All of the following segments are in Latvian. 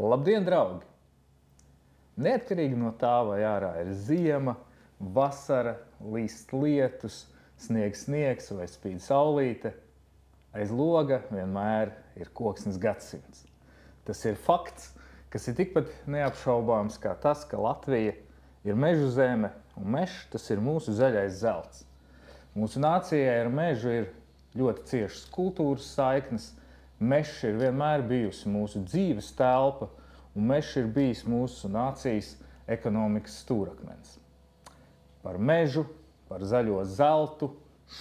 Labdien, draugi! Neatkarīgi no tā, vai ārā ir ziema, vasara, līst lietus, sniegs vai spīd saulīte, aiz loga vienmēr ir koksnes gadsimts. Tas ir fakts, kas ir tikpat neapšaubāms kā tas, ka Latvija ir mežu zeme, un mežs tas ir mūsu zaļais zelts. Mūsu nācijai ar mežu ir ļoti ciešas kultūras saiknes, mežs ir vienmēr bijusi mūsu dzīves telpa, un mežs ir bijis mūsu nācijas ekonomikas stūrakmens. Par mežu, par zaļo zeltu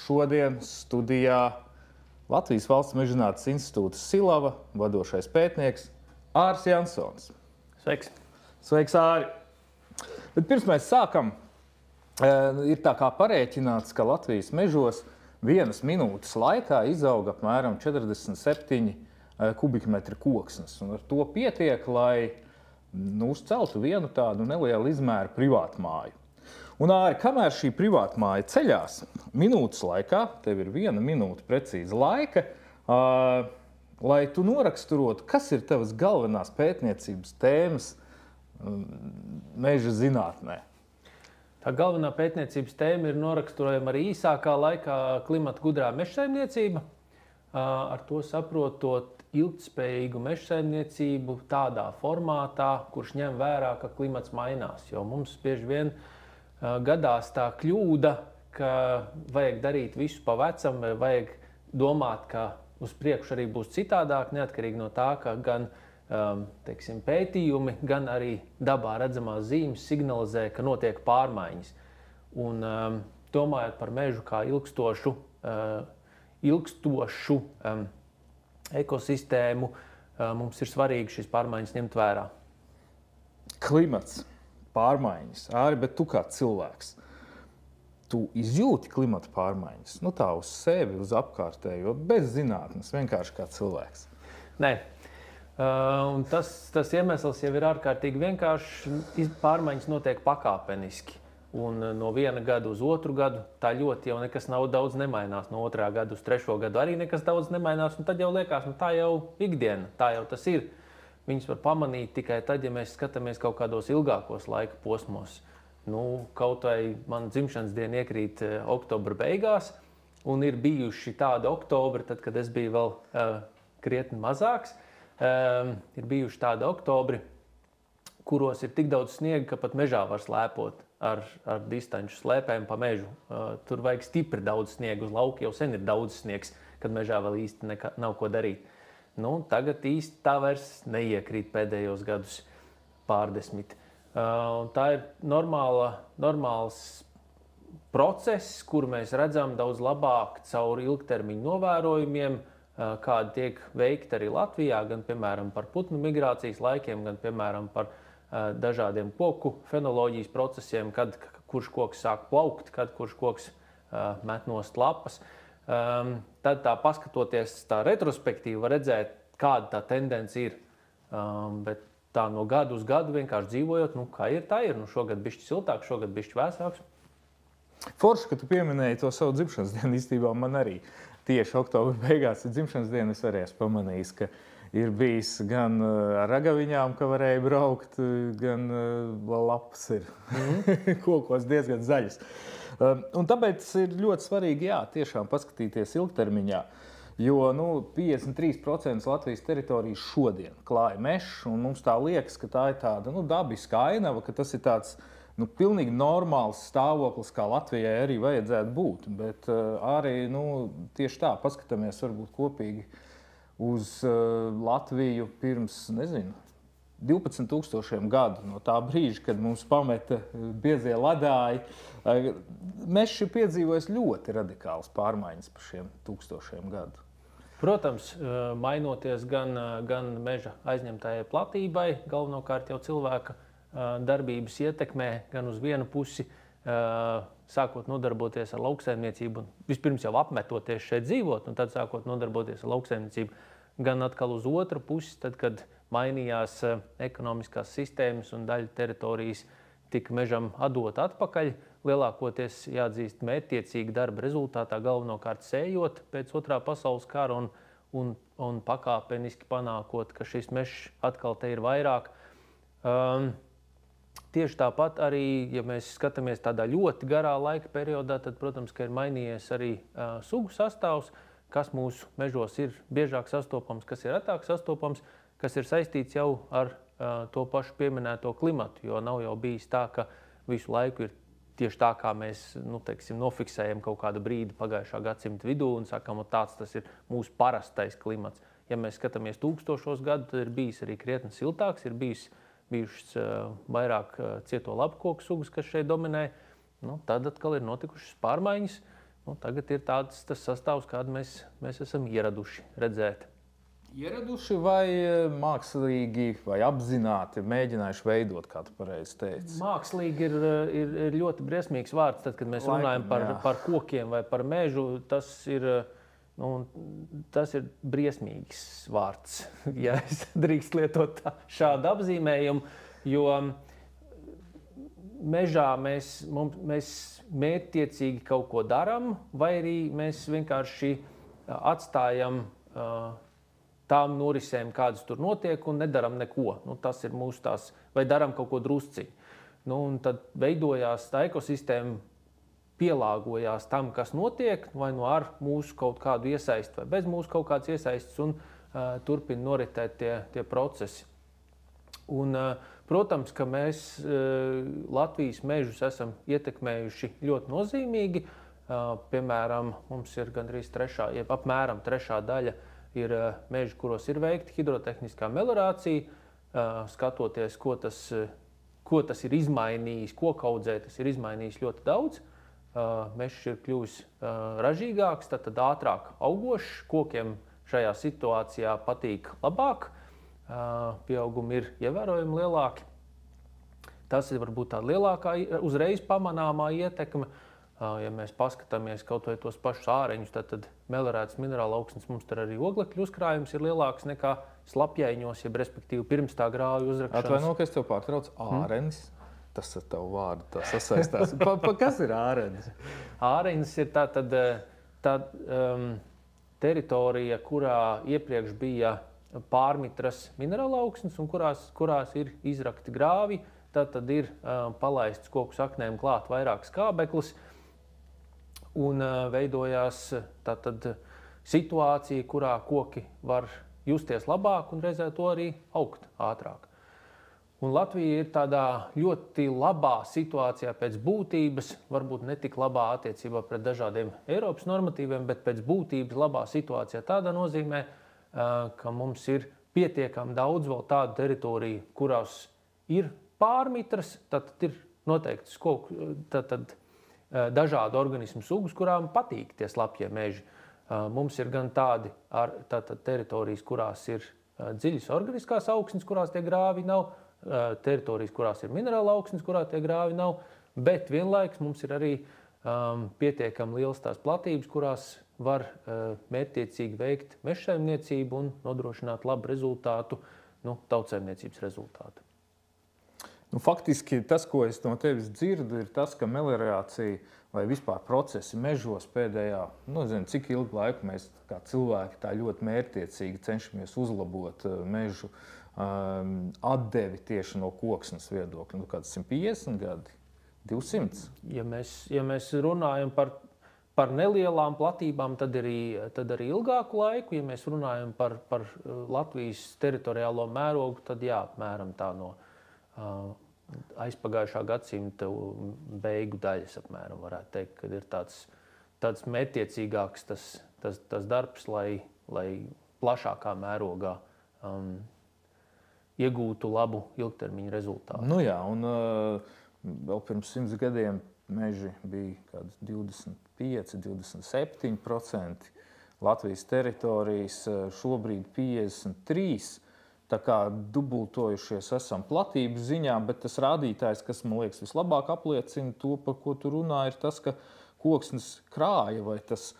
šodien studijā Latvijas Valsts mežzinātnes institūta Silava vadošais pētnieks Āris Jansons. Sveiks! Sveiks, Āri! Bet pirms mēs sākam, ir tā kā parēķināts, ka Latvijas mežos 1 minūtes laikā izauga apmēram 47 kubikmetri koksnes. Un ar to pietiek, lai uzceltu vienu tādu nelielu izmēru privātmāju. Un, Āri, kamēr šī privātmāja ceļās, minūtes laikā, tev ir 1 minūte precīzi laika, lai tu noraksturotu, kas ir tavas galvenās pētniecības tēmas meža zinātnē. Tā galvenā pētniecības tēma ir noraksturojama arī īsākā laikā klimata gudrā mežsaimniecība. Ar to saprotot ilgtspējīgu mežsaimniecību tādā formātā, kurš ņem vērā, ka klimats mainās. Jo mums bieži vien gadās tā kļūda, ka vajag darīt visu pa vecam, vai vajag domāt, ka uz priekšu arī būs citādāk, neatkarīgi no tā, ka gan pētījumi, gan arī dabā redzamās zīmes signalizē, ka notiek pārmaiņas. Un domājot par mežu kā ilgstošu ekosistēmu, mums ir svarīgi šīs pārmaiņas ņemt vērā. Klimats, pārmaiņas. Āri, bet tu kā cilvēks, tu izjūti klimata pārmaiņas? Tā uz sevi, uz apkārtējo, bez zinātnes, vienkārši kā cilvēks. Nē. Un tas iemesls jau ir ārkārtīgi vienkārši. Pārmaiņas notiek pakāpeniski. Un no viena gada uz otru gadu tā ļoti jau nekas nav daudz nemainās. No 2. gada uz 3. gadu arī nekas daudz nemainās. Un tad jau liekas, tā jau ikdiena, tā jau tas ir. Viņus var pamanīt tikai tad, ja mēs skatāmies kaut kādos ilgākos laika posmos. Kaut vai man dzimšanas diena iekrīt oktobra beigās, un ir bijuši tādi oktobri, tad, kad es biju vēl krietni mazāks, ir bijuši tādi oktobri, kuros ir tik daudz sniega, ka pat mežā var slēpot ar distanču slēpēm pa mežu. Tur vajag stipri daudz sniega, uz lauka jau sen ir daudz sniegs, kad mežā vēl īsti nav ko darīt. Tagad īsti tā vairs neiekrīt pēdējos gadus pārdesmit. Tā ir normāls process, kur mēs redzam daudz labāk caur ilgtermiņu novērojumiem, kādi tiek veikti arī Latvijā, gan, piemēram, par putnu migrācijas laikiem, gan, piemēram, par dažādiem koku fenoloģijas procesiem, kad kurš koks sāk plaukt, kad kurš koks met nost lapas. Tad tā paskatoties tā retrospektīvi var redzēt, kāda tā tendence ir. Bet tā no gadu uz gadu vienkārši dzīvojot, kā ir, tā ir. Šogad bišķi siltāks, šogad bišķi vēsāks. Forši, ka tu pieminēji to savu dzimšanas dienu, īstenībā man arī tieši oktobra beigās ir dzimšanas diena. Es arī esmu pamanījis, ka ir bijis gan ar ragaviņām, ka varēja braukt, gan lapas ir kokos diezgan zaļas. Un tāpēc ir ļoti svarīgi, tiešām paskatīties ilgtermiņā, jo 53% Latvijas teritorijas šodien klāja mežs, un mums tā liekas, ka tā ir tāda dabiska ainava, ka tas ir tāds pilnīgi normāls stāvoklis, kā Latvijai arī vajadzētu būt. Bet arī tieši tā paskatāmies varbūt kopīgi uz Latviju pirms, 12,000 gadu, no tā brīža, kad mums pameta biezie ledāji. Mežs ir piedzīvojis ļoti radikālas pārmaiņas par šiem 1000 gadu. Protams, mainoties gan meža aizņemtajai platībai, galvenokārt jau cilvēka darbības ietekmē, gan uz vienu pusi, sākot nodarboties ar lauksaimniecību, vispirms jau apmetoties šeit dzīvot, un tad sākot nodarboties ar lauksaimniecību, gan atkal uz otru pusi, tad, kad mainījās ekonomiskās sistēmas un daļa teritorijas tika mežam atdot atpakaļ, lielākoties jāatzīst mērķtiecīga darba rezultātā, galvenokārt sējot pēc 2. pasaules kara un pakāpeniski panākot, ka šis mežs atkal te ir vairāk. Tieši tāpat arī, ja mēs skatāmies tādā ļoti garā laika periodā, tad, protams, ka ir mainījies arī sugu sastāvs, kas mūsu mežos ir biežāk sastopams, kas ir retāk sastopams, kas ir saistīts jau ar to pašu pieminēto klimatu, jo nav jau bijis tā, ka visu laiku ir tieši tā, kā mēs nofiksējam kaut kādu brīdi pagājušā gadsimta vidū un sakam, tāds tas ir mūsu parastais klimats. Ja mēs skatāmies tūkstošos gadu, tad ir bijis arī krietni siltāks, ir bijušas vairāk cieto labkoku sugas, kas šeit dominē. Tad atkal ir notikušas pārmaiņas. Tagad ir tāds tas sastāvs, kādu mēs esam ieraduši redzēt. Ieraduši vai mākslīgi vai apzināti mēģinājuši veidot, kā tu pareizi teici? Mākslīgi ir ļoti briesmīgs vārds. Tad, kad mēs runājam par kokiem vai par mežu, tas ir briesmīgs vārds, ja es drīkst lietot šādu apzīmējumu, jo mežā mēs mērķtiecīgi kaut ko darām, vai arī mēs vienkārši atstājam tām norisēm, kādas tur notiek, un nedaram neko. Tas ir mūsu tās, vai daram kaut ko drusciņu. Un tad veidojās tā ekosistēma, pielāgojās tam, kas notiek, vai ar mūsu kaut kādu iesaisti, vai bez mūsu kaut kādas iesaistes, un turpina noritēt tie procesi. Un, protams, ka mēs Latvijas mežus esam ietekmējuši ļoti nozīmīgi. Piemēram, mums ir gandrīz apmēram trešā daļa ir meži, kuros ir veikta hidrotehniskā meliorācija, skatoties, ko tas ir izmainījis, kokaudzē tas ir izmainījis ļoti daudz. Mežs ir kļuvis ražīgāks, tad ātrāk augošs, kokiem šajā situācijā patīk labāk, pieaugumi ir ievērojami lielāki. Tas ir varbūt tā lielākā uzreiz pamanāmā ietekme. Ja mēs paskatāmies kaut vai tos pašus āreņus, tad meliorētas minerāla augsnes mums tur arī oglekļu uzkrājums ir lielāks nekā slapjaiņos, jeb respektīvi pirms tā grauju uzrakšanas. Atvaino, ka es tev pārtraucu. Ārenis, tas ar tavu vārdu tā sasaistās. Kas ir ārenis? Ārenis ir tā teritorija, kurā iepriekš bija pārmitras minerāla augsnes un kurās ir izrakti grāvi. Tad ir palaists koku saknēm klāt vairāk skābeklis. Un veidojās situācija, kurā koki var justies labāk un reizē to arī augt ātrāk. Un Latvija ir tādā ļoti labā situācijā pēc būtības, varbūt ne tik labā attiecībā pret dažādiem Eiropas normatīviem, bet pēc būtības labā situācijā tādā nozīmē, ka mums ir pietiekami daudz vēl tādu teritoriju, kurās ir pārmitras, tad ir noteikti dažādu organismu sugas, kurām patīk tie slapjie meži. Mums ir gan tādi teritorijas, kurās ir dziļas organiskās augsnes, kurās tie grāvi nav, teritorijas, kurās ir minerāla augsnes, kurā tie grāvi nav, bet vienlaikus mums ir arī pietiekami liels tās platības, kurās var mērķtiecīgi veikt mežsaimniecību un nodrošināt labu rezultātu, tautsaimniecības rezultātu. Faktiski tas, ko es no tevis dzirdu, ir tas, ka meliorācija vai vispār procesi mežos pēdējā, cik ilgu laiku mēs kā cilvēki tā ļoti mērķtiecīgi cenšamies uzlabot mežu atdevi tieši no koksnes viedokļa. Kāds 150 gadi, 200? Ja mēs runājam par nelielām platībām, tad arī ilgāku laiku. Ja mēs runājam par Latvijas teritoriālo mērogu, tad apmēram tā no aizpagājušā gadsimta beigu daļas apmēram varētu teikt, kad ir tāds mērķtiecīgāks tas darbs, lai plašākā mērogā iegūtu labu ilgtermiņa rezultātu. Un vēl pirms 100 gadiem meži bija kāds 25, 27%. Latvijas teritorijas šobrīd 53%. Tā kā dubultojušies esam platības ziņā, bet tas rādītājs, kas man liekas vislabāk apliecina to, par ko tu runā, ir tas, ka koksnes krāja vai tas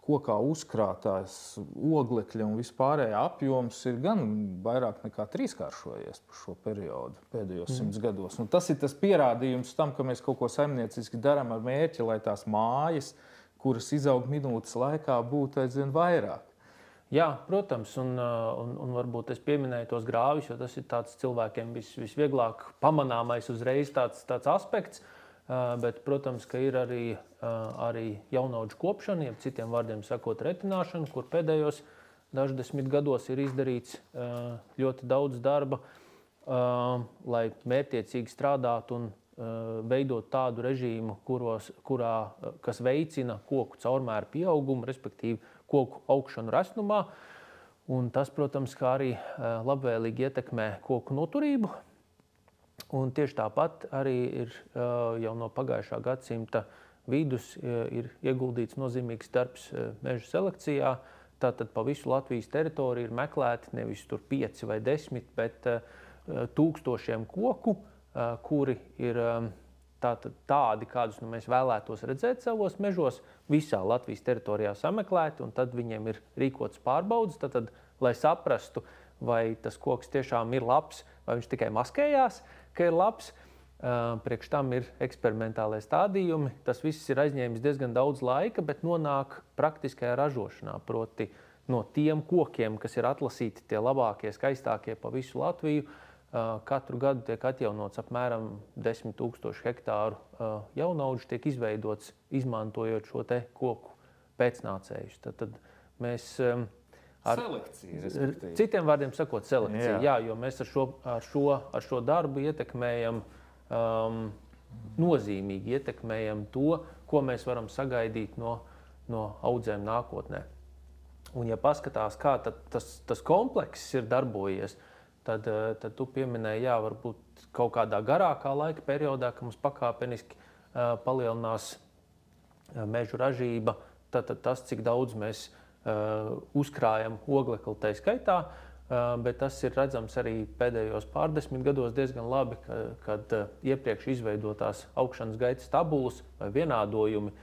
kokā uzkrātās oglekļa un vispārējā apjoms ir gan vairāk nekā trīskāršojies par šo periodu pēdējos 100 gados. Tas ir tas pierādījums tam, ka mēs kaut ko saimnieciski darām ar mērķi, lai tās mājas, kuras izaug minūtes laikā, būtu aizvien vairāk. Jā, protams, un varbūt es pieminēju tos grāvis, jo tas ir tāds cilvēkiem visvieglāk pamanāmais uzreiz tāds aspekts, bet, protams, ka ir arī jaunaudžu kopšana, jeb citiem vārdiem sakot retināšana, kur pēdējos dažu 10 gados ir izdarīts ļoti daudz darba, lai mērķtiecīgi strādātu un veidot tādu režīmu, kas veicina koku caurmēra pieaugumu, respektīvi koku augšanu resnumā. Un tas, protams, kā arī labvēlīgi ietekmē koku noturību. Un tieši tāpat arī ir jau no pagājušā gadsimta vidus ir ieguldīts nozīmīgs darbs meža selekcijā. Tātad pa visu Latvijas teritoriju ir meklēti nevis tur 5 vai 10, bet tūkstošiem koku, kuri ir tādi, kādus mēs vēlētos redzēt savos mežos, visā Latvijas teritorijā sameklēti, un tad viņiem ir rīkots pārbaudes, tad, lai saprastu, vai tas koks tiešām ir labs, vai viņš tikai maskējās, ka ir labs. Priekš tam ir eksperimentālie stādījumi. Tas viss ir aizņēmis diezgan daudz laika, bet nonāk praktiskajā ražošanā, proti no tiem kokiem, kas ir atlasīti tie labākie, skaistākie pa visu Latviju. Katru gadu tiek atjaunots apmēram 10 000 hektāru jaunaudžu, tiek izveidots, izmantojot šo te koku pēcnācējus. Tad mēs selekcija, citiem vārdiem sakot, selekcija. Jā, jo mēs ar šo darbu ietekmējam, nozīmīgi ietekmējam to, ko mēs varam sagaidīt no audzēm nākotnē. Un ja paskatās, kā tas komplekss ir darbojies, tad tu pieminēji, jā, varbūt kaut kādā garākā laika periodā, ka mums pakāpeniski palielinās mežu ražība, tad tas, cik daudz mēs uzkrājam oglekli tai skaitā, bet tas ir redzams arī pēdējos pārdesmit gados diezgan labi, kad iepriekš izveidotās augšanas gaitas tabulas vai vienādojumi,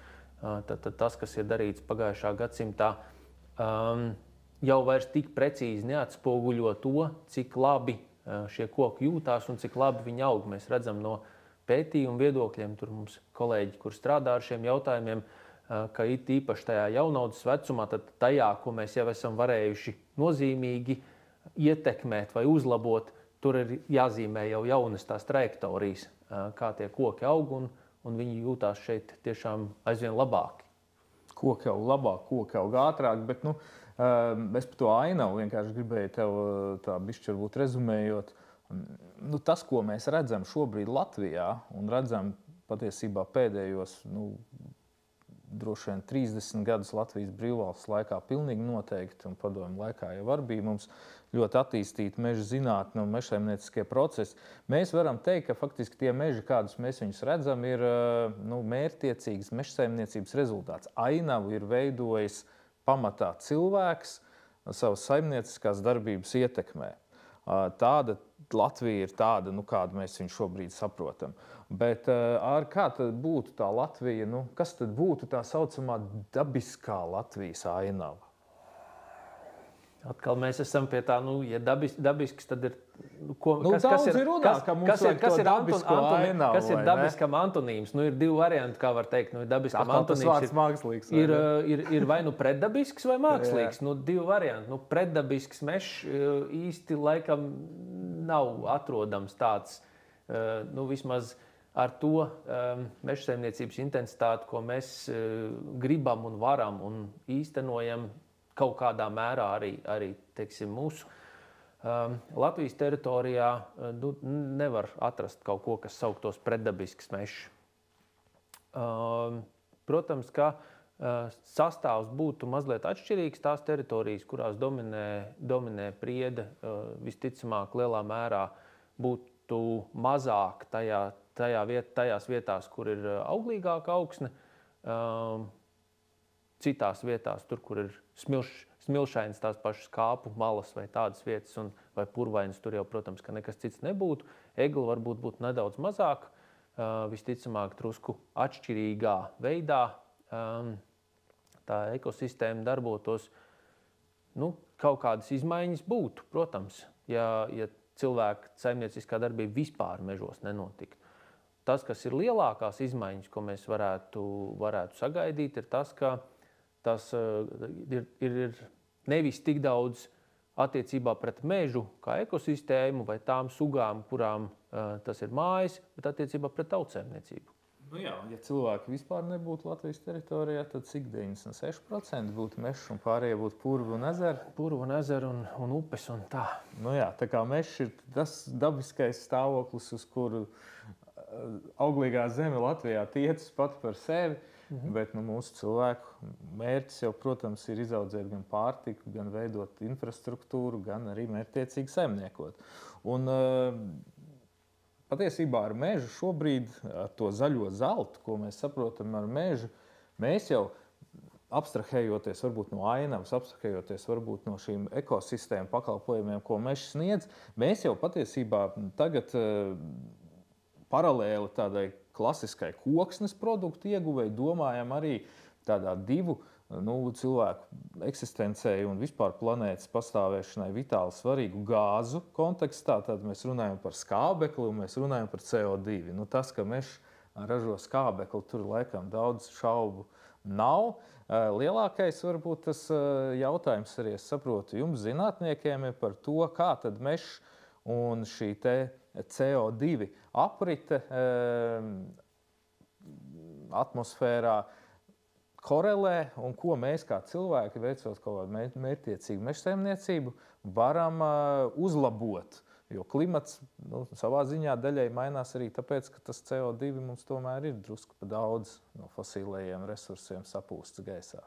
tad tas, kas ir darīts pagājušā gadsimtā, jau vairs tik precīzi neatspoguļo to, cik labi šie koki jūtās un cik labi viņi aug. Mēs redzam no pētījumu viedokļiem, tur mums kolēģi, kur strādā ar šiem jautājumiem, ka it īpaši tajā jaunaudzes vecumā, tad tajā, ko mēs jau esam varējuši nozīmīgi ietekmēt vai uzlabot, tur ir jāzīmē jau jaunas tās trajektorijas, kā tie koki aug, un viņi jūtās šeit tiešām aizvien labāki. Koki aug labāk, koki aug ātrāk, bet es par to ainavu vienkārši gribēju tev tā bišķi varbūt rezumējot. Tas, ko mēs redzam šobrīd Latvijā un redzam patiesībā pēdējos, droši vien 30 gadus Latvijas brīvvalsts laikā pilnīgi noteikti, un padomju laikā jau var bija mums ļoti attīstīta meža zinātne un mežsaimnieciskie procesi. Mēs varam teikt, ka faktiski tie meži, kādus mēs viņus redzam, ir mērķtiecīgas mežsaimniecības rezultāts. Ainavu ir veidojis pamatā cilvēks savas saimnieciskās darbības ietekmē. Tāda Latvija ir tāda, kādu mēs viņu šobrīd saprotam. Bet kā tad būtu tā Latvija, kas tad būtu tā saucamā dabiskā Latvijas ainava? Atkal mēs esam pie tā, ja dabisks, tad ir... Kas ir dabiskam antonīms? Ir divi varianti, kā var teikt. Dabiskam antonīms ir vai pretdabisks vai mākslīgs. Divi varianti. Pretdabisks mežs īsti laikam nav atrodams tāds. Vismaz ar to mežsaimniecības intensitāti, ko mēs gribam un varam un īstenojam, kaut kādā mērā arī teiksim, mūsu Latvijas teritorijā nevar atrast kaut ko, kas sauktos pretdabisks mežs. Protams, ka sastāvs būtu mazliet atšķirīgs. Tās teritorijas, kurās dominē priede, visticamāk lielā mērā būtu mazāk tajās vietās, kur ir auglīgāka augsne. Citās vietās, tur, kur ir smilšainas, tās pašas kāpu malas vai tādas vietas, vai purvainas, tur jau, protams, ka nekas cits nebūtu. Egli varbūt būtu nedaudz mazāk, visticamāk drusku atšķirīgā veidā tā ekosistēma darbotos. Kaut kādas izmaiņas būtu, protams, ja cilvēka saimnieciskā darbība vispār mežos nenotiktu. tas, kas ir lielākās izmaiņas, ko mēs varētu sagaidīt, ir tas, ka tas ir nevis tik daudz attiecībā pret mežu kā ekosistēmu vai tām sugām, kurām tas ir mājas, bet attiecībā pret tautsēmniecību. Nu jā, ja cilvēki vispār nebūtu Latvijas teritorijā, tad cik 96% būtu mežs un pārējie būtu purvi un ezeri? Purvi un ezeri un upes un tā. Nu jā, tā kā mežs ir tas dabiskais stāvoklis, uz kuru auglīgā zeme Latvijā tiecas pat par sevi, bet mūsu cilvēku mērķis jau, protams, ir izaudzēt gan pārtiku, gan veidot infrastruktūru, gan arī mērķtiecīgi saimniekot. Un patiesībā ar mežu šobrīd, ar to zaļo zeltu, ko mēs saprotam ar mežu, mēs jau abstrahējoties varbūt no ainavas, abstrahējoties varbūt no šīm ekosistēmu pakalpojumiem, ko mežs sniedz, mēs jau patiesībā tagad paralēli tādai klasiskai koksnes produktu ieguvēji domājam arī tādā divu cilvēku eksistencei un vispār planētas pastāvēšanai vitāli svarīgu gāzu kontekstā. Tad mēs runājam par skābekli un mēs runājam par CO2. Tas, ka mežs ražo skābekli, tur laikam daudz šaubu nav. Lielākais varbūt tas jautājums arī, es saprotu, jums zinātniekiem ir par to, kā tad mežs un šī te CO2 aprite atmosfērā korelē un ko mēs kā cilvēki, veicot kaut kādu mērķtiecīgu mežsaimniecību, varam uzlabot. Jo klimats savā ziņā daļai mainās arī tāpēc, ka tas CO2 mums tomēr ir drusku pa daudz no fosilējiem resursiem sapūsts gaisā.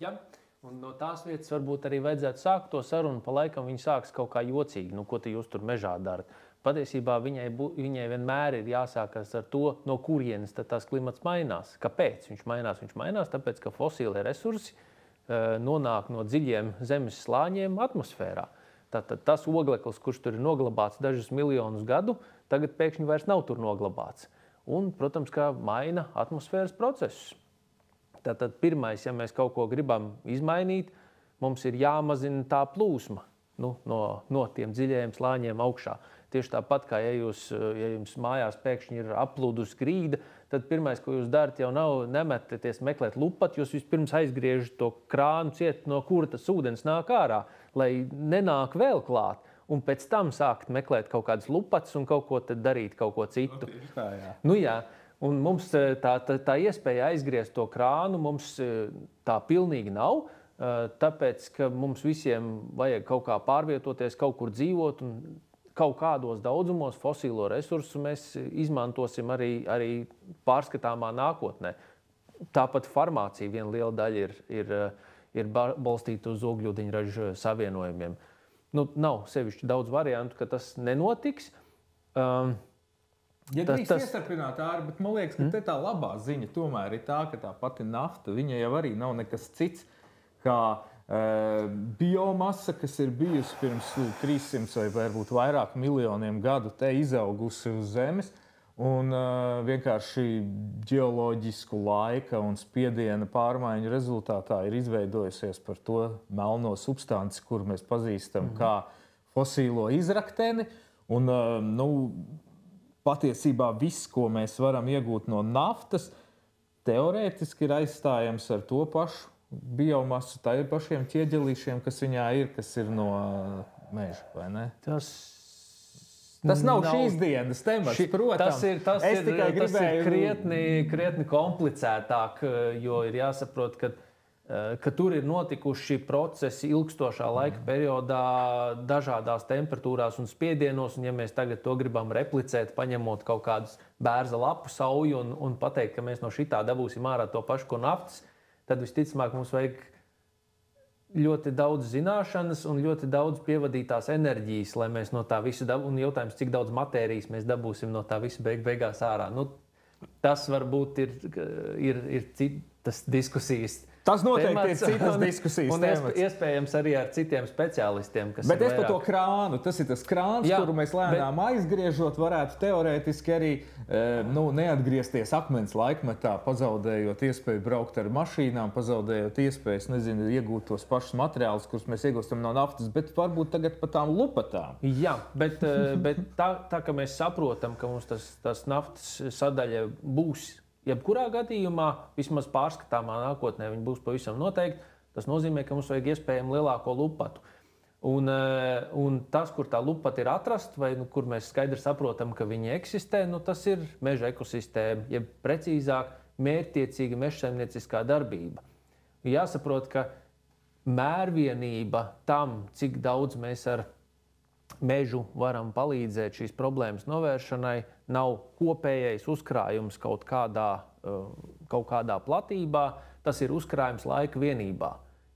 Ja. Un no tās vietas varbūt arī vajadzētu sākt to sarunu, pa laikam viņi sāks kaut kā jocīgi, ko te jūs tur mežā darat. Patiesībā viņai vienmēr ir jāsākas ar to, no kurienes tas klimats mainās. Kāpēc viņš mainās? Viņš mainās tāpēc, ka fosīlie resursi nonāk no dziļiem zemes slāņiem atmosfērā. Tātad tas ogleklis, kurš tur ir noglabāts dažus miljonus gadu, tagad pēkšņi vairs nav tur noglabāts. Un, protams, kā maina atmosfēras procesus. Tātad pirmais, ja mēs kaut ko gribam izmainīt, mums ir jāmazina tā plūsma no tiem dziļajiem slāņiem augšā. Tieši tāpat, kā ja jums mājās pēkšņi ir aplūdus grīda, tad pirmais, ko jūs darat, jau nav nemeties meklēt lupatu, jūs vispirms aizgriežat to krānu ciet, no kura tas ūdens nāk ārā, lai nenāk vēl klāt. Un pēc tam sākt meklēt kaut kādas lupatas un kaut ko darīt, kaut ko citu. Jā. Un mums tā iespēja aizgriezt to krānu, mums tā pilnīgi nav, tāpēc, ka mums visiem vajag kaut kā pārvietoties, kaut kur dzīvot un kaut kādos daudzumos fosīlo resursu mēs izmantosim arī pārskatāmā nākotnē. Tāpat farmācija viena liela daļa ir balstīta uz ogļūdeņraža savienojumiem. Nav sevišķi daudz variantu, ka tas nenotiks. Ja drīkst iestarpināt āri, bet man liekas, ka te tā labā ziņa tomēr ir tā, ka tā pati nafta, viņa jau arī nav nekas cits kā biomasa, kas ir bijusi pirms 300 vai varbūt vairāk miljoniem gadu te izaugusi uz Zemes un vienkārši ģeoloģisku laika un spiediena pārmaiņu rezultātā ir izveidojusies par to melno substanci, kur mēs pazīstam kā fosīlo izrakteni. Un, patiesībā viss, ko mēs varam iegūt no naftas, teorētiski ir aizstājams ar to pašu biomasu, tā ir pašiem ķieģelīšiem, kas viņā ir, kas ir no meža, vai ne? Tas nav šīs dienas temats, protams. Tas ir krietni komplicētāk, jo ir jāsaprot, ka tur ir notikuši procesi ilgstošā laika periodā, dažādās temperatūrās un spiedienos, un ja mēs tagad to gribam replicēt, paņemot kaut kādus bērza lapu sauju un pateikt, ka mēs no šitā dabūsim ārā to pašu, ko naftas, tad visticamāk mums vajag ļoti daudz zināšanas un ļoti daudz pievadītās enerģijas, lai mēs no tā visu dabūsim. Un jautājums, cik daudz matērijas mēs dabūsim no tā visa beigās ārā. Tas varbūt ir citas diskusijas. Tas noteikti ir citas diskusijas temats. Iespējams arī ar citiem speciālistiem, kas Bet es par to krānu, tas ir tas krāns, Jā, kuru mēs lēnām aizgriežot, varētu teorētiski arī neatgriezties akmens laikmetā, pazaudējot iespēju braukt ar mašīnām, pazaudējot iespējas, iegūt tos pašus materiālus, kurus mēs iegūstam no naftas, bet varbūt tagad par tām lupatām. Jā, bet tā ka mēs saprotam, ka mums tas naftas sadaļa būs jebkurā gadījumā, vismaz pārskatāmā nākotnē, viņi būs pavisam noteikti. Tas nozīmē, ka mums vajag iespējami lielāko lupatu. Un tas, kur tā lupata ir atrasta, vai kur mēs skaidri saprotam, ka viņi eksistē, tas ir meža ekosistēma, jeb precīzāk mērķtiecīga mežsaimnieciskā darbība. Jāsaprot, ka mērvienība tam, cik daudz mēs ar mežu varam palīdzēt šīs problēmas novēršanai, nav kopējais uzkrājums kaut kādā platībā, tas ir uzkrājums laika vienībā.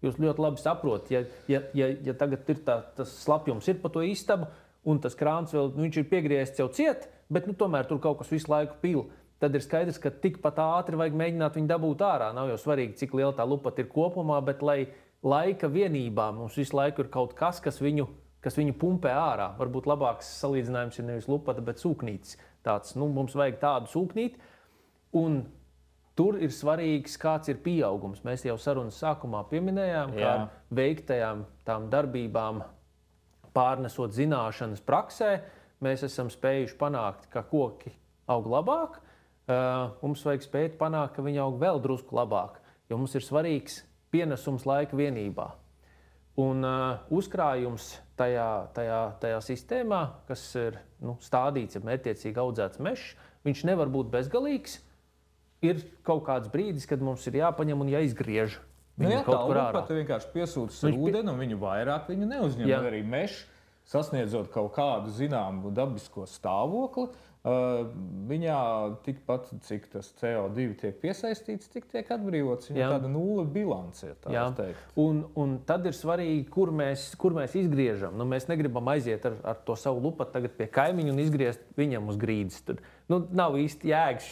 Jūs ļoti labi saprotat, ja tagad ir tas slapjums ir pa to istabu, un tas krāns vēl, viņš ir piegriezts jau ciet, bet tomēr tur kaut kas visu laiku pil. Tad ir skaidrs, ka tikpat ātri vajag mēģināt viņu dabūt ārā. Nav jau svarīgi, cik liela tā lupata ir kopumā, bet lai laika vienībā mums visu laiku ir kaut kas, kas viņu pumpē ārā. Varbūt labāks salīdzinājums ir nevis lupata, bet sūknītis. Mums vajag tādu sūknīti, un tur ir svarīgs, kāds ir pieaugums. Mēs jau sarunas sākumā pieminējām, ka veiktajām tām darbībām, pārnesot zināšanas praksē, mēs esam spējuši panākt, ka koki aug labāk. Mums vajag spēt panākt, ka viņi aug vēl drusku labāk, jo mums ir svarīgs pienesums laika vienībā. Un uzkrājums tajā sistēmā, kas ir stādīts, ja mērķtiecīgi audzēts mežs, viņš nevar būt bezgalīgs. Ir kaut kāds brīdis, kad mums ir jāpaņem un jāizgriež viņu kaut kur ārā. Tu vienkārši piesūti ar ūdeni un viņu vairāk neuzņem. Arī mežs, sasniedzot kaut kādu zināmu dabisko stāvokli, viņā tikpat, cik tas CO2 tiek piesaistīts, tik tiek atbrīvots. Viņa tāda nulle bilance, tā teikt. Un tad ir svarīgi, kur mēs izgriežam. Mēs negribam aiziet ar to savu lupatu tagad pie kaimiņu un izgriezt viņam uz grīdas. Tad, nav īsti jēgas.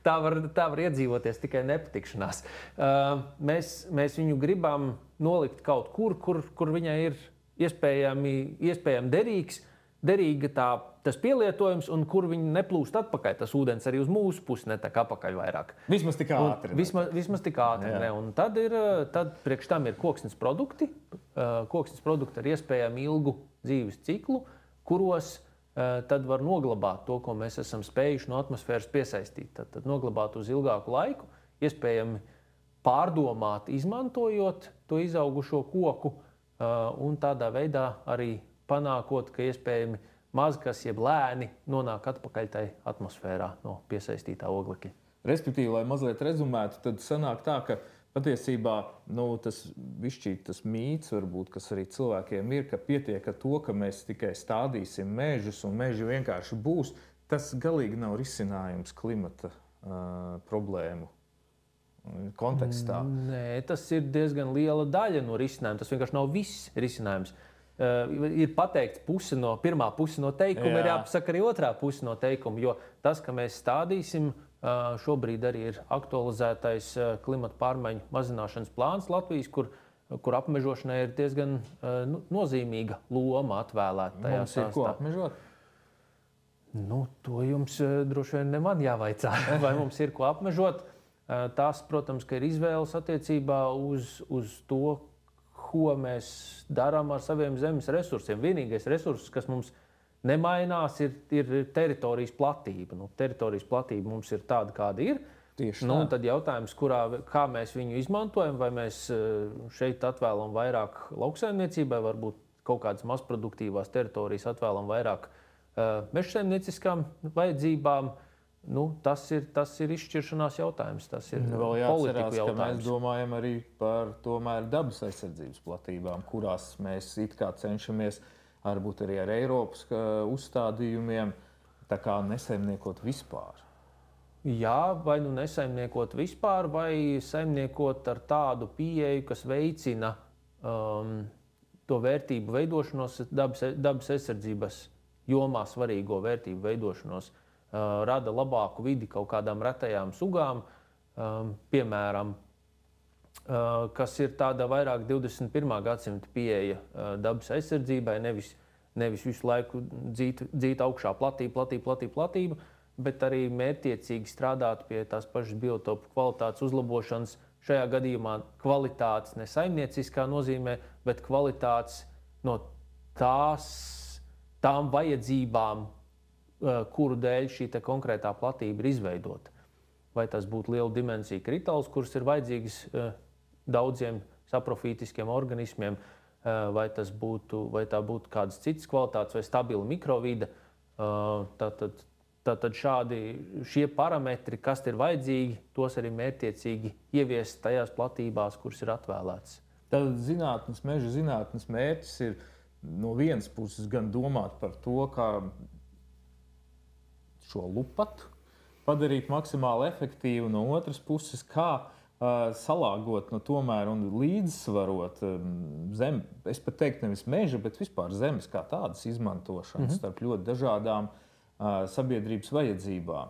Tā var iedzīvoties tikai nepatikšanās. Mēs viņu gribam nolikt kaut kur viņai ir iespējami derīga tas pielietojums, un kur viņi neplūst atpakaļ. Tas ūdens arī uz mūsu pusi netek apakaļ vairāk. Vismaz tik ātri. Vismaz tik ātri. Un tad priekš tam ir koksnes produkti. Koksnes produkti ar iespējami ilgu dzīves ciklu, kuros tad var noglabāt to, ko mēs esam spējuši no atmosfēras piesaistīt. Tad noglabāt uz ilgāku laiku, iespējami pārdomāt, izmantojot to izaugušo koku, un tādā veidā arī panākot, ka iespējami maz kas, jeb lēni, nonāk atpakaļ tai atmosfērā no piesaistītā oglekļa. Respektīvi, lai mazliet rezumētu, tad sanāk tā, ka patiesībā tas mīts, varbūt, kas arī cilvēkiem ir, ka pietiek ar to, ka mēs tikai stādīsim mežus un meži vienkārši būs, tas galīgi nav risinājums klimata problēmu kontekstā. Nē, tas ir diezgan liela daļa no risinājuma. Tas vienkārši nav viss risinājums. Ir pateikts pirmā puse no teikuma, ir jāpasaka arī otrā puse no teikuma, jo tas, ka mēs stādīsim, šobrīd arī ir aktualizētais klimata pārmaiņu mazināšanas plāns Latvijas, kur apmežošanai ir diezgan nozīmīga loma atvēlēta tajā stāstā. Mums ir ko apmežot? To jums droši vien ne man jāvaicā, vai mums ir ko apmežot. Tas, protams, ka ir izvēles attiecībā uz to, ko mēs darām ar saviem zemes resursiem. Vienīgais resurss, kas mums nemainās, ir teritorijas platība. Teritorijas platība mums ir tāda, kāda ir. Tad jautājums, kā mēs viņu izmantojam, vai mēs šeit atvēlam vairāk lauksaimniecībai, varbūt kaut kādas mazproduktīvās teritorijas atvēlam vairāk mežsaimnieciskām vajadzībām. Tas ir izšķiršanās jautājums, tas ir politiku jautājums. Mēs domājam arī par tomēr dabas aizsardzības platībām, kurās mēs it kā cenšamies varbūt arī ar Eiropas uzstādījumiem tā kā nesaimniekot vispār. Jā, vai nesaimniekot vispār, vai saimniekot ar tādu pieeju, kas veicina to vērtību veidošanos, dabas aizsardzības jomā svarīgo vērtību veidošanos. Rada labāku vidi kaut kādām retajām sugām, piemēram, kas ir tāda vairāk 21. gadsimta pieeja dabas aizsardzībai, nevis visu laiku dzīt augšā platību, bet arī mērķtiecīgi strādāt pie tās pašas biotopu kvalitātes uzlabošanas. Šajā gadījumā kvalitātes ne saimnieciskā nozīmē, bet kvalitātes no tām vajadzībām, kuru dēļ šī konkrētā platība ir izveidota. Vai tas būtu liela dimensija kritāls, kuras ir vajadzīgas daudziem saprofītiskiem organismiem, vai tā būtu kādas citas kvalitātes vai stabila mikrovide. Tātad šie parametri, kas ir vajadzīgi, tos arī mērķtiecīgi ieviest tajās platībās, kuras ir atvēlētas. Tad meža zinātnes mērķis ir no vienas puses gan domāt par to, kā šo lupatu padarīt maksimāli efektīvu, no otras puses, kā salāgot tomēr un līdzsvarot zemi, es pat teiktu nevis meža, bet vispār zemes kā tādas izmantošanas starp ļoti dažādām sabiedrības vajadzībām.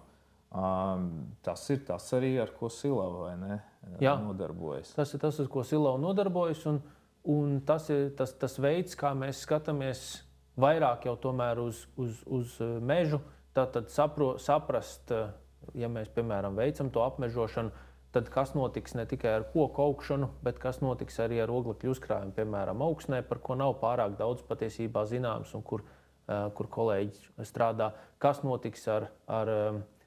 Tas ir tas arī, ar ko Silava, vai ne, nodarbojas. Tas ir tas, ar ko Silava nodarbojas, un tas ir tas veids, kā mēs skatāmies vairāk jau tomēr uz mežu, tātad saprast, ja mēs, piemēram, veicam to apmežošanu, tad kas notiks ne tikai ar koku augšanu, bet kas notiks arī ar oglekļa uzkrājumu, piemēram, augsnē, par ko nav pārāk daudz patiesībā zināms un kur kolēģi strādā. Kas notiks ar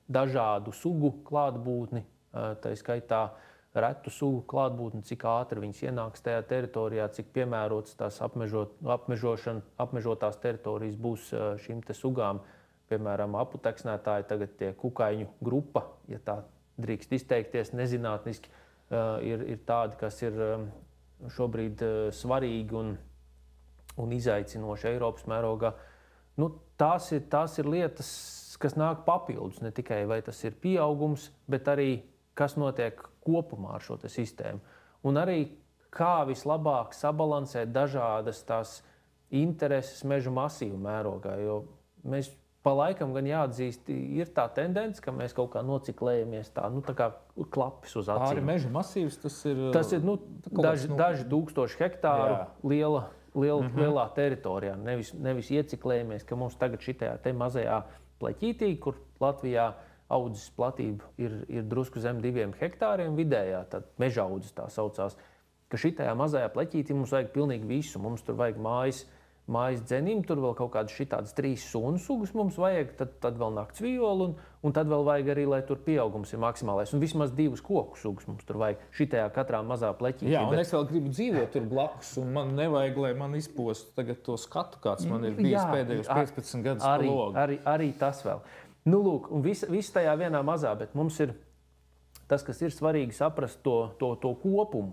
dažādu sugu klātbūtni, tā skaitā retu sugu klātbūtni, cik ātri viņas ienāks tajā teritorijā, cik piemērots tās apmežotās teritorijas būs šīm te sugām. Piemēram, aputeksnētāji tagad tie kukaiņu grupa, ja tā drīkst izteikties nezinātniski, ir tādi, kas ir šobrīd svarīgi un izaicinoši Eiropas mērogā. Tās ir lietas, kas nāk papildus, ne tikai vai tas ir pieaugums, bet arī kas notiek kopumā ar šo sistēmu. Un arī kā vislabāk sabalansēt dažādas tās intereses meža masīvu mērogā, jo mēs pa laikam gan jāatzīst, ir tā tendence, ka mēs kaut kā nociklējamies tā kā klapis uz acīm. Pāri meža masīvs tas ir daži tūkstoši hektāru lielā teritorijā. Nevis ieciklējamies, ka mums tagad šitajā te mazajā pleķītī, kur Latvijā audzes platība ir drusku zem 2 hektāriem vidējā, tad meža audzes tā saucās, ka šitajā mazajā pleķītī mums vajag pilnīgi visu. Mums tur vajag mājas dzenim, tur vēl kaut kādas šitādas 3 sunu sugas mums vajag, tad vēl nakts violu, un tad vēl vajag arī, lai tur pieaugums ir maksimālais. Un vismaz 2 koku sugas mums tur vajag šitajā katrā mazā pleķītī. Jā, un es vēl gribu dzīvot tur blakus, un man nevajag, lai man izpostu tagad to skatu, kāds man ir bijis pēdējos 15 gadus pa logu. Arī tas vēl. Lūk, un viss tajā vienā mazā, bet mums ir tas, kas ir svarīgi saprast to kopumu.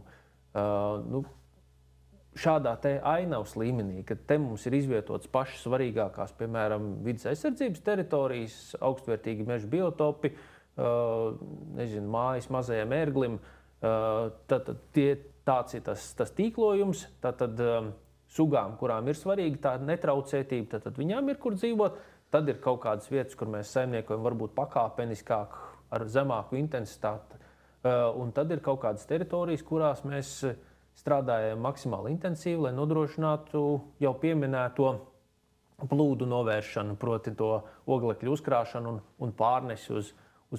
Šādā te ainavas līmenī, kad te mums ir izvietotas pašas svarīgākās, piemēram, vides aizsardzības teritorijas, augstvērtīgi meža biotopi, mājas mazajam ērglim, tāds ir tas tīklojums, tad sugām, kurām ir svarīga tā netraucētība, tad viņām ir kur dzīvot, tad ir kaut kādas vietas, kur mēs saimniekojam varbūt pakāpeniskāk ar zemāku intensitāti, un tad ir kaut kādas teritorijas, kurās mēs strādājam maksimāli intensīvi, lai nodrošinātu jau pieminēto plūdu novēršanu, proti to oglekļu uzkrāšanu un pārnesi uz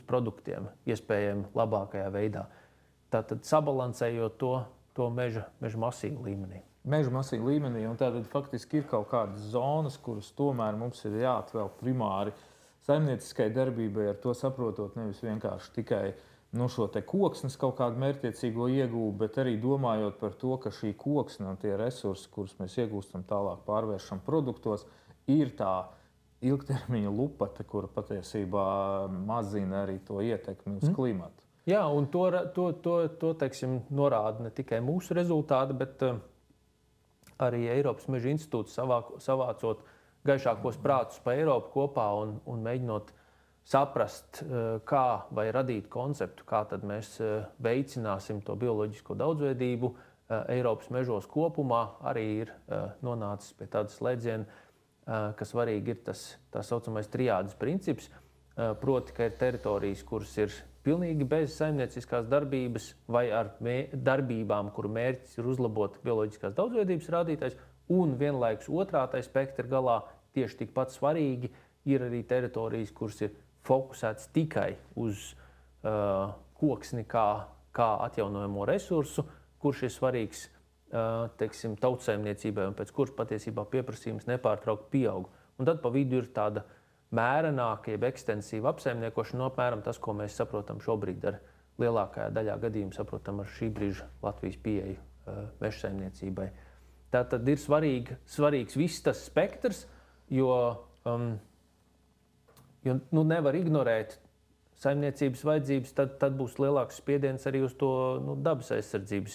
produktiem, iespējami labākajā veidā. Tātad sabalansējot to meža masīvu līmenī. Meža masīvu līmenī, un tātad faktiski ir kaut kādas zonas, kuras tomēr mums ir jāatvēl primāri saimnieciskai darbībai, ar to saprotot nevis vienkārši tikai šo te koksnes kaut kādu mērķtiecīgo iegūvu, bet arī domājot par to, ka šī koksne un tie resursi, kurus mēs iegūstam tālāk pārvēršam produktos, ir tā ilgtermiņa lupata, kura patiesībā mazina arī to ietekmi uz klimatu. Jā, un to teiksim, norāda ne tikai mūsu rezultāti, bet arī Eiropas Meža institūts savācot gaišākos prātus pa Eiropu kopā un mēģinot saprast, kā vai radīt konceptu, kā tad mēs veicināsim to bioloģisko daudzveidību Eiropas mežos kopumā, arī ir nonācis pie tādas slēdziena, ka svarīgi ir tas tā saucamais triādes princips. proti, ka ir teritorijas, kuras ir pilnīgi bez saimnieciskās darbības vai ar darbībām, kuru mērķis ir uzlabot bioloģiskās daudzveidības rādītājs, un vienlaikus otrā tai spektra galā tieši tikpat svarīgi ir arī teritorijas, kuras ir fokusētas tikai uz koksni kā atjaunojamo resursu, kurš ir svarīgs teiksim, tautsaimniecībai un pēc kuras patiesībā pieprasījums nepārtraukti pieaug. Un tad pa vidu ir tāda mērenāka, jeb ekstensīva apsaimniekošana, apmēram tas, ko mēs saprotam šobrīd ar lielākajā daļā gadījumu saprotam ar šī brīža Latvijas pieeju mežsaimniecībai. Tātad ir svarīgs viss tas spektrs, jo nevar ignorēt saimniecības vajadzības, tad būs lielāks spiediens arī uz to dabas aizsardzības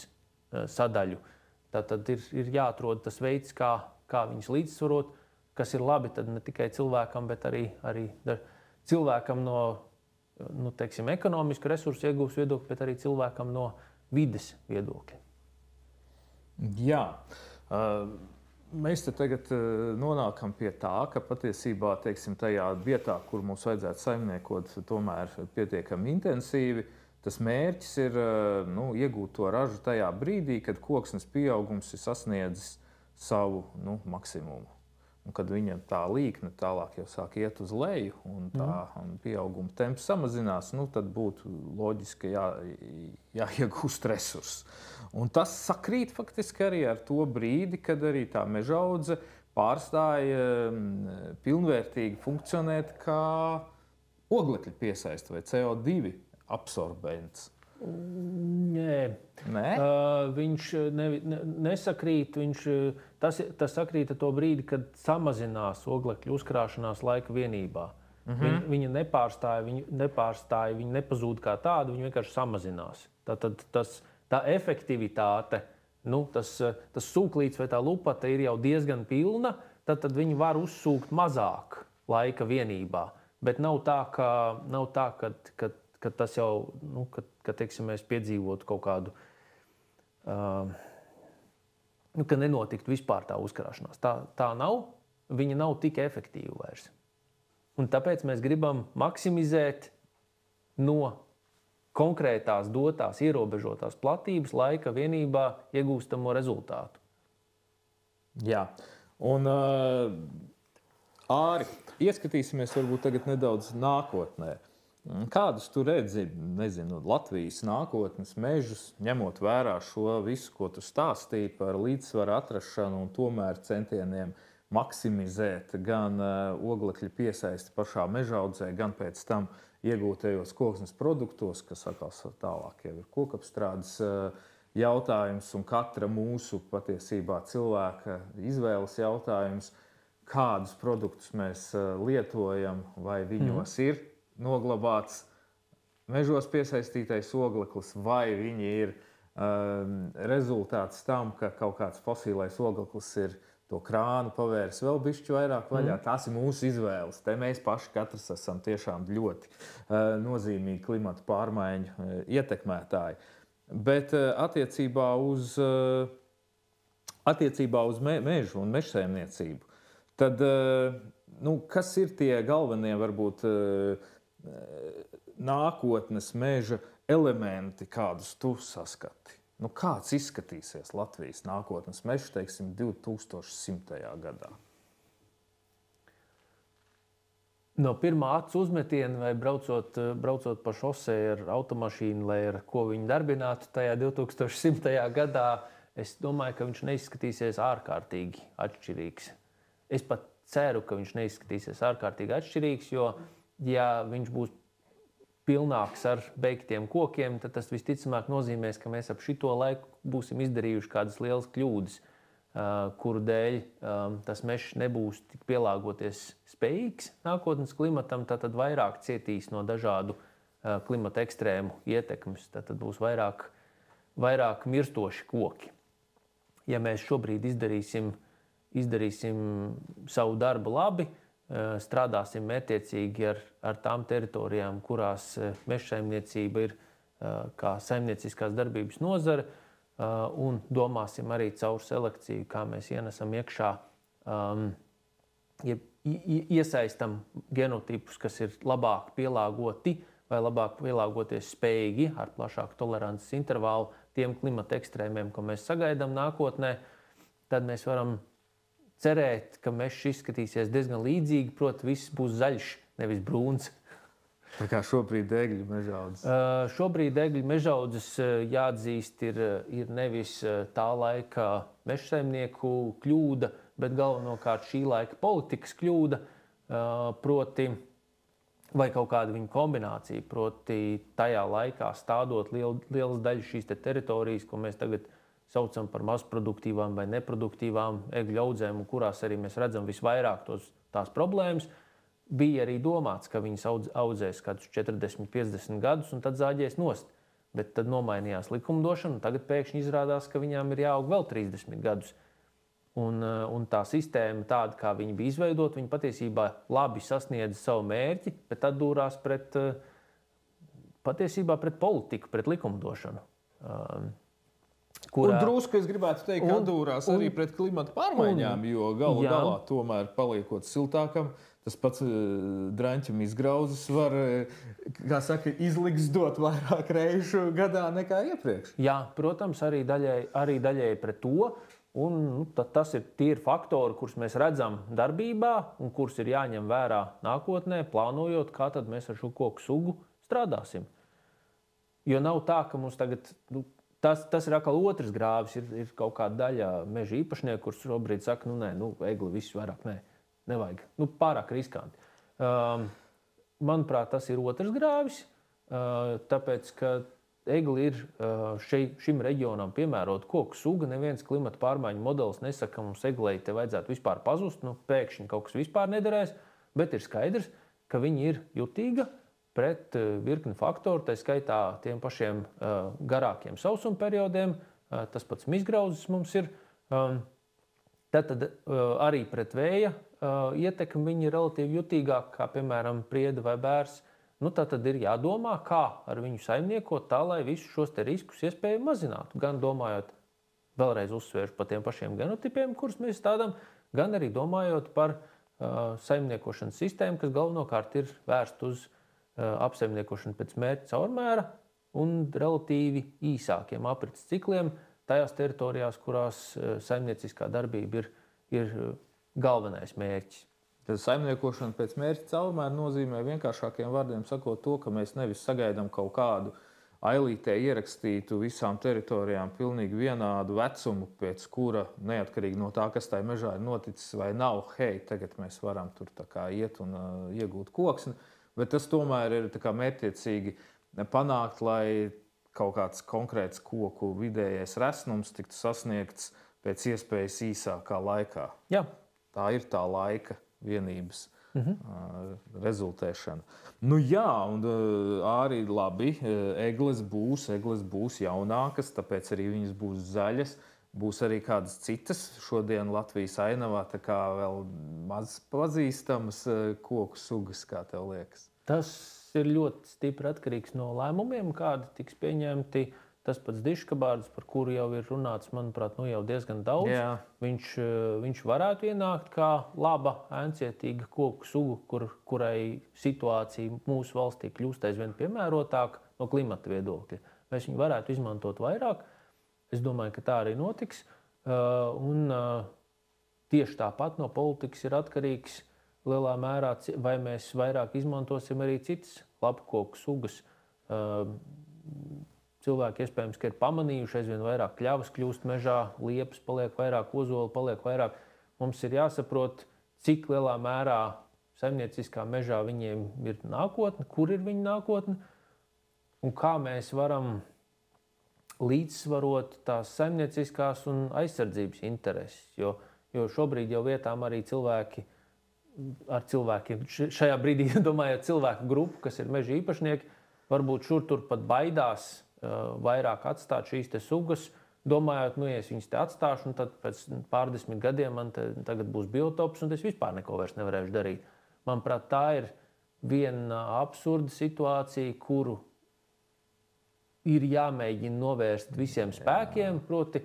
sadaļu. Tātad ir jāatrod tas veids, kā viņus līdzsvarot, kas ir labi tad ne tikai cilvēkam, bet arī cilvēkam no teiksim, ekonomisku resursu iegūs viedokļa, bet arī cilvēkam no vides viedokļa. Jā. Mēs te tagad nonākam pie tā, ka patiesībā teiksim, tajā vietā, kur mums vajadzētu saimniekot tomēr pietiekami intensīvi, tas mērķis ir iegūt to ražu tajā brīdī, kad koksnes pieaugums ir sasniedzis savu maksimumu. Un kad viņam tā līkne tālāk jau sāk iet uz leju un tā pieauguma temps samazinās, tad būtu loģiski jāiegūst resursi. Un tas sakrīt faktiski arī ar to brīdi, kad arī tā mežaudze pārstāja pilnvērtīgi funkcionēt kā oglekļa piesaiste vai CO2 absorbents. Nē. Viņš nesakrīt. Tas sakrīt ar to brīdi, kad samazinās oglekļa uzkrāšanās laika vienībā. Viņa nepārstāja, viņa nepazūd kā tāda, viņa vienkārši samazinās. Tātad tā efektivitāte, tas sūklīts vai tā lupata ir jau diezgan pilna, tad viņi var uzsūkt mazāk laika vienībā. Bet nav tā, ka tas jau, ka teiksim, mēs piedzīvotu kaut kādu, ka nenotiktu vispār tā uzkrāšanās. Tā nav, viņa nav tik efektīva vairs. Un tāpēc mēs gribam maksimizēt no konkrētās dotās ierobežotās platības laika vienībā iegūstamo rezultātu. Jā, un Āri, ieskatīsimies varbūt tagad nedaudz nākotnē. Kādus tu redzi, Latvijas nākotnes mežus, ņemot vērā šo visu, ko tu stāstīji par līdzsvaru atrašanu un tomēr centieniem maksimizēt gan oglekļa piesaisti pašā mežaudzē, gan pēc tam iegūtajos koksnes produktos, kas atkal tālāk jau ir kokapstrādes jautājums un katra mūsu patiesībā cilvēka izvēles jautājums, kādus produktus mēs lietojam, vai viņos ir noglabāts mežos piesaistītais ogleklis, vai viņi ir rezultāts tam, ka kaut kāds fosīlais ogleklis ir to krānu pavērs vēl bišķi vairāk vaļā. Tās ir mūsu izvēles. Te mēs paši katrs esam tiešām ļoti nozīmīgi klimata pārmaiņu ietekmētāji. Bet attiecībā uz mežu un mežsaimniecību, tad kas ir tie galvenie varbūt nākotnes meža elementi, kādus tu saskati? Kāds izskatīsies Latvijas nākotnes mežs, teiksim, 2100. gadā? No pirmā acu uzmetiena vai braucot pa šosei ar automašīnu, lai ar ko viņu darbinātu tajā 2100. gadā, es domāju, ka viņš neizskatīsies ārkārtīgi atšķirīgs. Es pat ceru, ka viņš neizskatīsies ārkārtīgi atšķirīgs, jo ja viņš būs pilnāks ar beigtiem kokiem, tad tas visticamāk nozīmēs, ka mēs ap šito laiku būsim izdarījuši kādas lielas kļūdas, kuru dēļ tas mežs nebūs tik pielāgoties spējīgs nākotnes klimatam, tad vairāk cietīs no dažādu klimata ekstrēmu ietekmes, tad būs vairāk mirstoši koki. Ja mēs šobrīd izdarīsim savu darbu labi, strādāsim mērķiecīgi ar tām teritorijām, kurās mežsaimniecība ir kā saimnieciskās darbības nozare, un domāsim arī caur selekciju, kā mēs ienesam iekšā iesaistam genotipus, kas ir labāk pielāgoti vai labāk pielāgoties spējīgi ar plašāku tolerances intervālu tiem klimata ekstrēmiem, ko mēs sagaidām nākotnē, tad mēs varam cerēt, ka mežs izskatīsies diezgan līdzīgi, proti viss būs zaļš, nevis brūns. Tā kā šobrīd egļu mežaudzes? Šobrīd egļu mežaudzes, jāatzīst, ir nevis tā laika mežsaimnieku kļūda, bet galvenokārt šī laika politikas kļūda, proti, vai kaut kāda viņa kombinācija, proti tajā laikā stādot lielas daļas šīs teritorijas, ko mēs tagad saucam par mazproduktīvām vai neproduktīvām egļu audzēm, un kurās arī mēs redzam visvairāk tās problēmas, bija arī domāts, ka viņas audzēs kādus 40, 50 gadus un tad zāģēs nost. Bet tad nomainījās likumdošana, un tagad pēkšņi izrādās, ka viņām ir jāaug vēl 30 gadus. Un tā sistēma tāda, kā viņa bija izveidota, viņa patiesībā labi sasniedza savu mērķi, bet atdūrās patiesībā pret politiku, pret likumdošanu. Un drusku es gribētu teikt, ka atdūrās arī pret klimata pārmaiņām, jo galu galā tomēr paliekot siltākam, tas pats draņķim izgrauzes var, kā saka, izliksdot vairāk reižu gadā nekā iepriekš. Jā, protams, arī daļai pret to. Un tas ir tīri faktori, kurus mēs redzam darbībā un kurus ir jāņem vērā nākotnē, plānojot, kā tad mēs ar šo koku sugu strādāsim. Jo nav tā, ka mums tagad, tas ir atkal otrs grāvis, ir kaut kāda daļa meža īpašnieku, kurš šobrīd saka, egli viss vairāk, nevajag, pārāk riskanti. Manuprāt, tas ir otrs grāvis, tāpēc, ka egli ir šim reģionam piemērot koku suga. Neviens klimata pārmaiņu modelis nesaka, ka mums eglei te vajadzētu vispār pazust. Pēkšņi kaut kas vispār nederēs, bet ir skaidrs, ka viņi ir jutīga pret virkni faktoru, tā skaitā tiem pašiem garākiem sausuma periodiem. Tas pats izgrauzes mums ir. Tad arī pret vēja ietekmi viņi ir relatīvi jutīgāk, kā piemēram priede vai bērs. Tad ir jādomā, kā ar viņu saimniekot tā, lai visus šos riskus iespējami mazinātu. Gan domājot, vēlreiz uzsvēršu par tiem pašiem genotipiem, kurus mēs stādām, gan arī domājot par saimniekošanas sistēmu, kas galvenokārt ir vērsta uz apsaimniekošanu pēc mērķa caurmēra un relatīvi īsākiem aprits cikliem tajās teritorijās, kurās saimnieciskā darbība ir galvenais mērķis. Tad saimniekošana pēc mērķa caurmēra nozīmē vienkāršākiem vārdiem sakot to, ka mēs nevis sagaidām kaut kādu ailītē ierakstītu visām teritorijām pilnīgi vienādu vecumu, pēc kura neatkarīgi no tā, kas tajā mežā ir noticis vai nav, tagad mēs varam tur tā kā iet un iegūt koksni, bet tas tomēr ir tā kā mērķtiecīgi panākt, lai kaut kāds konkrēts koku vidējais resnums tiktu sasniegts pēc iespējas īsākā laikā. Jā. Tā ir tā laika vienības rezultēšana. Jā, un arī labi, egles būs jaunākas, tāpēc arī viņas būs zaļas. Būs arī kādas citas šodien Latvijas ainavā, tā kā vēl maz pazīstamas koku sugas, kā tev liekas? Tas ir ļoti stipri atkarīgs no lēmumiem, kādi tiks pieņemti. Tas pats diškabārds, par kuru jau ir runāts, manuprāt, jau diezgan daudz. Jā. Viņš varētu ienākt kā laba, ēncietīga koku suga, kurai situācija mūsu valstī kļūst aizvien piemērotāka no klimata viedokļa. Mēs viņu varētu izmantot vairāk. Es domāju, ka tā arī notiks. Tieši tāpat no politikas ir atkarīgs lielā mērā, vai mēs vairāk izmantosim arī citas lapkoku sugas. Cilvēki iespējams, ka ir pamanījuši, aizvien vairāk kļavas kļūst mežā, liepas paliek vairāk, ozoli paliek vairāk. Mums ir jāsaprot, cik lielā mērā saimnieciskā mežā viņiem ir nākotne, kur ir viņa nākotne, un kā mēs varam līdzsvarot tās saimnieciskās un aizsardzības intereses. Jo šobrīd jau vietām arī cilvēkiem, šajā brīdī domājot cilvēku grupu, kas ir meža īpašnieki, varbūt šur tur pat baidās vairāk atstāt šīs te sugas, domājot, ja es viņas te atstāšu, un tad pēc pārdesmit gadiem man tagad būs biotops, un es vispār neko vairs nevarēšu darīt. Manuprāt, tā ir viena absurda situācija, kuru ir jāmēģina novērst visiem spēkiem, proti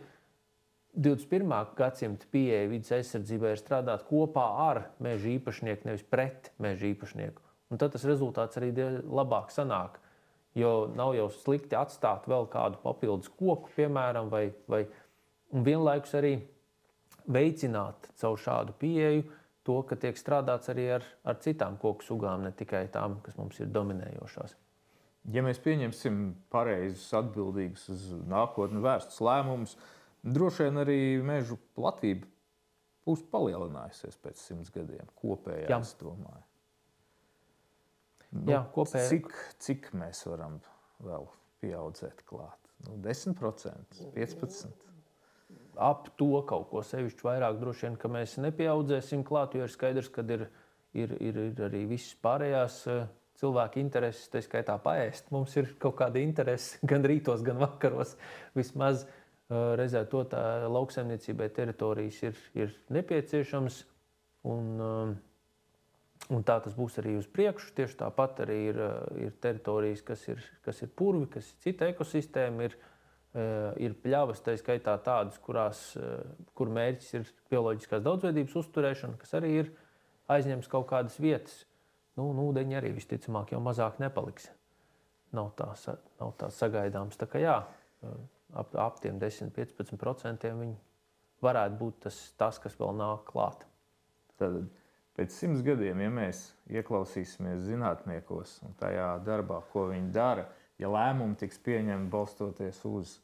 21. gadsimta pieeja vides aizsardzībai ir strādāt kopā ar meža īpašnieku, nevis pret meža īpašnieku. Un tad tas rezultāts arī labāk sanāk, jo nav jau slikti atstāt vēl kādu papildus koku, piemēram, un vienlaikus arī veicināt caur šādu pieeju to, ka tiek strādāts arī ar citām koku sugām, ne tikai tām, kas mums ir dominējošās. Ja mēs pieņemsim pareizus, atbildīgus uz nākotni vērstus lēmumus, droši vien arī mežu platība būs palielinājusies pēc 100 gadiem kopējā, Jā. es domāju. Jā, kopējā. Cik mēs varam vēl pieaudzēt klāt? 10%, 15%? Ap to kaut ko sevišķi vairāk droši vien, ka mēs nepieaudzēsim klāt, jo ir skaidrs, ka ir arī visas pārējās cilvēku intereses, tā skaitā paēst. Mums ir kaut kāda interese gan rītos, gan vakaros. Vismaz reizē to tā lauksaimniecībai teritorijas ir nepieciešams. Un tā tas būs arī uz priekšu. Tieši tāpat arī ir teritorijas, kas ir purvi, kas ir cita ekosistēma, ir pļavas, tā skaitā tādas, kur mērķis ir bioloģiskās daudzveidības uzturēšana, kas arī ir aizņems kaut kādas vietas. Ūdeņi arī visticamāk jau mazāk nepaliks. Nav tā sagaidāms. Tā kā jā, ap tiem 10–15% viņi varētu būt tas, kas vēl nāk klāt. Tad pēc 100 gadiem, ja mēs ieklausīsimies zinātniekos un tajā darbā, ko viņi dara, ja lēmumi tiks pieņemti balstoties uz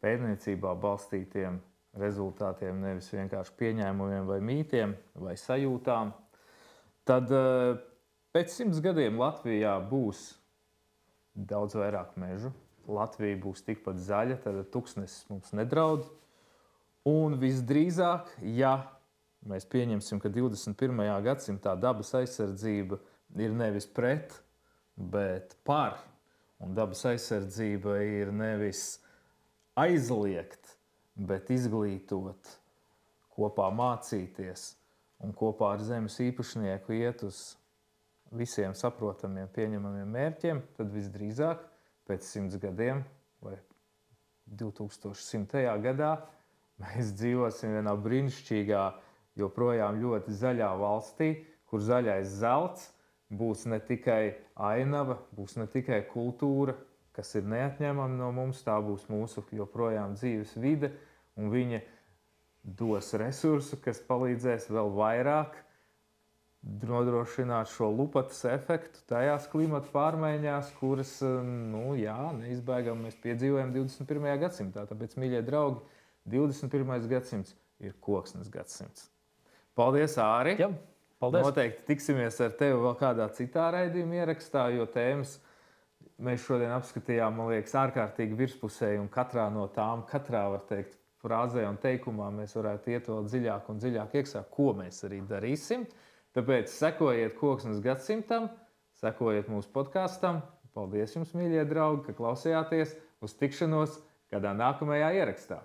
pētniecībā balstītiem rezultātiem, nevis vienkārši pieņēmumiem vai mītiem vai sajūtām, tad pēc 100 gadiem Latvijā būs daudz vairāk mežu. Latvija būs tikpat zaļa, tad tuksnesis mums nedraud. Un visdrīzāk, ja mēs pieņemsim, ka 21. gadsimtā dabas aizsardzība ir nevis pret, bet par, un dabas aizsardzība ir nevis aizliegt, bet izglītot, kopā mācīties un kopā ar zemes īpašnieku iet uz visiem saprotamiem, pieņemamiem mērķiem, tad visdrīzāk pēc 100 gadiem vai 2100. gadā mēs dzīvosim vienā brīnišķīgā, joprojām ļoti zaļā valstī, kur zaļais zelts būs ne tikai ainava, būs ne tikai kultūra, kas ir neatņemama no mums, tā būs mūsu joprojām dzīves vide, un viņa dos resursu, kas palīdzēs vēl vairāk nodrošināt šo lupatas efektu tajās klimata pārmaiņās, kuras, neizbēgami mēs piedzīvojam 21. gadsimtā. Tāpēc, mīļie draugi, 21. gadsimts ir koksnes gadsimts. Paldies, Āri! Jā, paldies! Noteikti tiksimies ar tevi vēl kādā citā raidījuma ierakstā, jo tēmas mēs šodien apskatījām, man liekas, ārkārtīgi virspusēji, un katrā no tām, var teikt, frāzē un teikumā mēs varētu iet vēl dziļāk un dziļāk iekšā, ko mēs arī darīsim. Tāpēc sekojiet koksnes gadsimtam, sekojiet mūsu podkastam. Paldies jums, mīļie draugi, ka klausījāties. Uz tikšanos kādā nākamajā ierakstā.